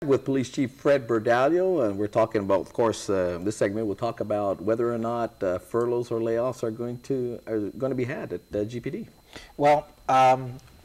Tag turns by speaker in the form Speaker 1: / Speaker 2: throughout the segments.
Speaker 1: With Police Chief Fred Bordallo, and we're talking about, of course, this segment we'll talk about whether or not furloughs or layoffs are going to be had at GPD.
Speaker 2: Well,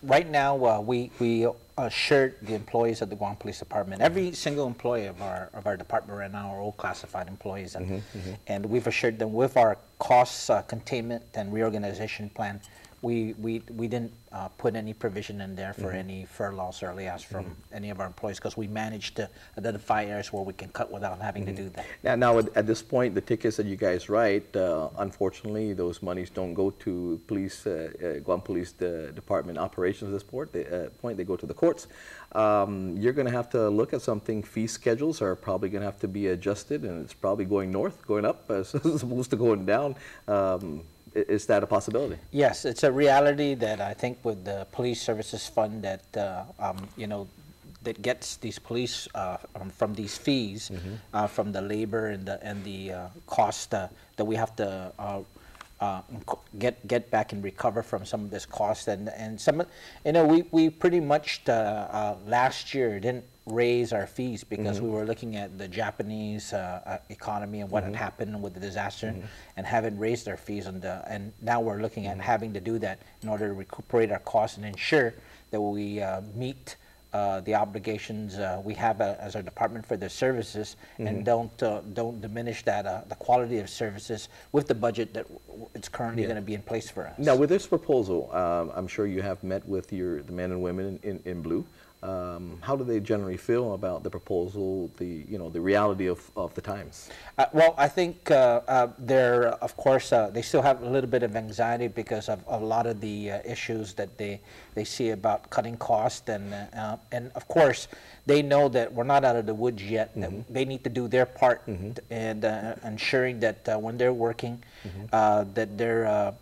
Speaker 2: right now we assured the employees of the Guam Police Department, every single employee of our department right now are all classified employees, and and we've assured them with our cost containment and reorganization plan. We didn't put any provision in there for any furloughs or layoffs from any of our employees, because we managed to identify areas where we can cut without having to do that.
Speaker 1: Now at this point, the tickets that you guys write, unfortunately, those monies don't go to Guam Police Department operations at this point. They go to the courts. You're going to have to look at something. Fee schedules are probably going to have to be adjusted, and it's probably going north, going up, as opposed to going down. Is that a possibility?
Speaker 2: Yes, it's a reality that I think with the Police Services Fund that that gets these police from these fees, from the labor and the cost that we have to get back and recover from some of this cost, and some, we pretty much last year didn't raise our fees because we were looking at the Japanese economy and what had happened with the disaster, and haven't raised our fees and now we're looking at having to do that in order to recuperate our costs and ensure that we meet the obligations we have as our department for their services, and don't diminish that the quality of services with the budget that it's currently going to be in place for us.
Speaker 1: Now, with this proposal, I'm sure you have met with the men and women in blue. How do they generally feel about the proposal, the reality of the times?
Speaker 2: Well, I think they're, of course, they still have a little bit of anxiety because of a lot of the issues that they see about cutting costs, and of course they know that we're not out of the woods yet. That they need to do their part, and ensuring that when they're working, that they're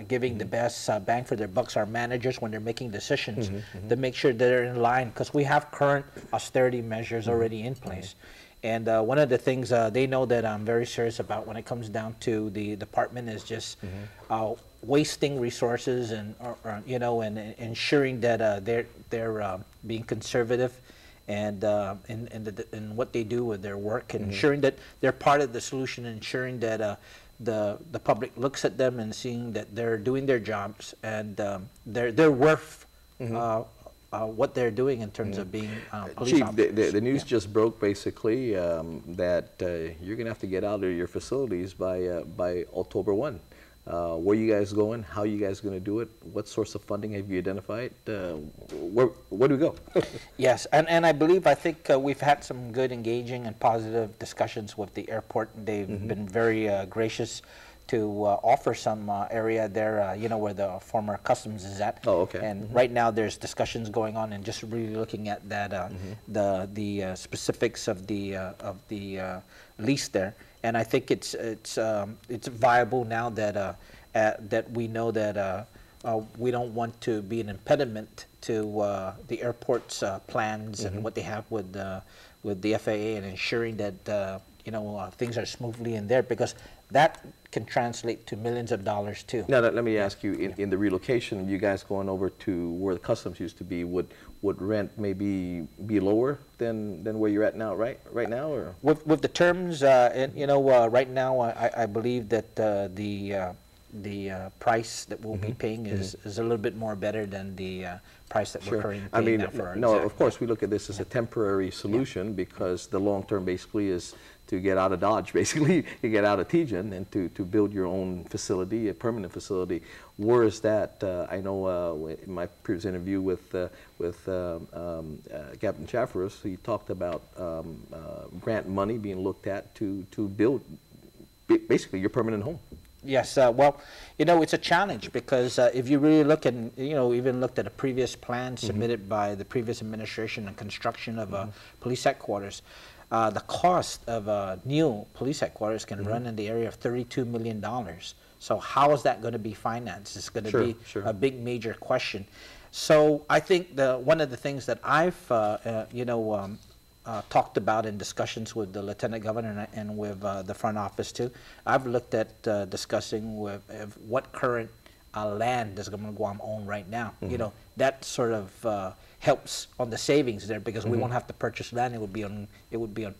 Speaker 2: giving the best bang for their bucks. Our managers, when they're making decisions, to make sure they're in line, because we have current austerity measures already in place. And one of the things they know that I'm very serious about when it comes down to the department is just wasting resources, and and ensuring that they're being conservative and in what they do with their work, and ensuring that they're part of the solution, ensuring that the public looks at them and seeing that they're doing their jobs, and they're worth what they're doing in terms of being police
Speaker 1: Chief,
Speaker 2: officers.
Speaker 1: the news just broke basically that you're going to have to get out of your facilities by October 1. Where you guys going? How you guys going to do it? What source of funding have you identified? Where do we go?
Speaker 2: Yes, and I think we've had some good, engaging, and positive discussions with the airport. They've been very gracious to offer some area there, where the former customs is at.
Speaker 1: Oh, okay.
Speaker 2: And right now there's discussions going on, and just really looking at that, the specifics of the lease there. And I think it's viable now that that we know that we don't want to be an impediment to the airport's plans and what they have with the FAA, and ensuring that things are smoothly in there, because that can translate to millions of dollars too.
Speaker 1: Now, let me ask you, in the relocation, you guys going over to where the customs used to be, would rent maybe be lower than where you're at now, right now, or
Speaker 2: with the terms, right now I believe that the price that we'll be paying is a little bit more better than the price that we're currently paying for our
Speaker 1: no,
Speaker 2: exact.
Speaker 1: of course we look at this as a temporary solution, because the long term basically is to get out of Dodge, basically, you get out of TGen, and to build your own facility, a permanent facility. Where is that? I know in my previous interview with Captain Chaffers, he talked about grant money being looked at to build basically your permanent home.
Speaker 2: Yes, well, it's a challenge, because if you really look at, even looked at a previous plan submitted by the previous administration and construction of police headquarters, the cost of a new police headquarters can run in the area of $32 million. So how is that going to be financed? It's going to be a big, major question. So I think one of the things that I've, talked about in discussions with the Lieutenant Governor and with the front office too, I've looked at discussing with what current land does Government Guam own right now. That sort of helps on the savings there, because we won't have to purchase land. It would be on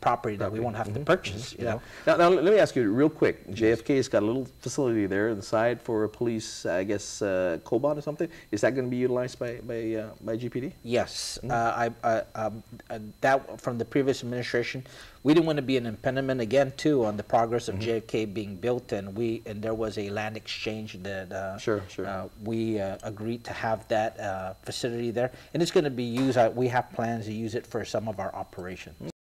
Speaker 2: property that we won't have to purchase. You know.
Speaker 1: Now, let me ask you real quick. JFK's got a little facility there inside for a police, I guess, KUAM or something. Is that going to be utilized by GPD?
Speaker 2: Yes, that from the previous administration, we didn't want to be an impediment again too on the progress of JFK being built, and there was a land exchange that we agreed to have that facility there, and it's going to be used. We have plans to use it for some of our operations.